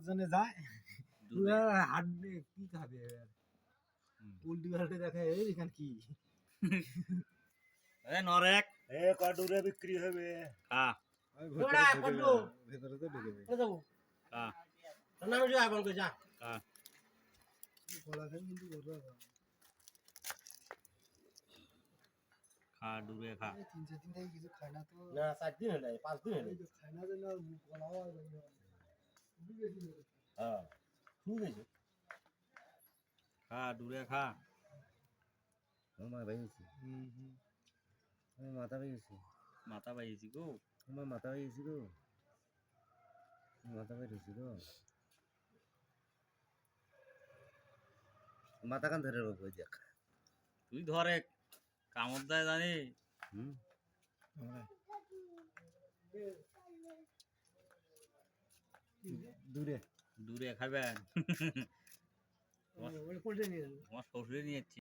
পাঁচজনে যায় হাট কি খাবে উল্টি পাল্টে দেখে এই এখান কি নরেক কাডুরে বিক্রি হবে খা ভেতরে তো ঢুকে যাবে খা খা কলা খাই কিন্তু খা ডুবে খা 3-4 দিন থেকে কিছু খায় না তো না 4 দিন হলো 5 দিন হলো খায় না যেন কলা হয় হ্যাঁ ঠিক আছে খা ডুবে খা আমার ভাই আছে আমার মাথা ভাই আছে মাথা পাইছি গো আমার মাথা ভাই আছে গো মাথা ভাই আছে গো মাথা কান ধরে রব ওই দেখ তুই ধরে কামড় দেয় জানি দূরে দূরে খাবেন তোমার শ্বশুরে নিয়ে যাচ্ছি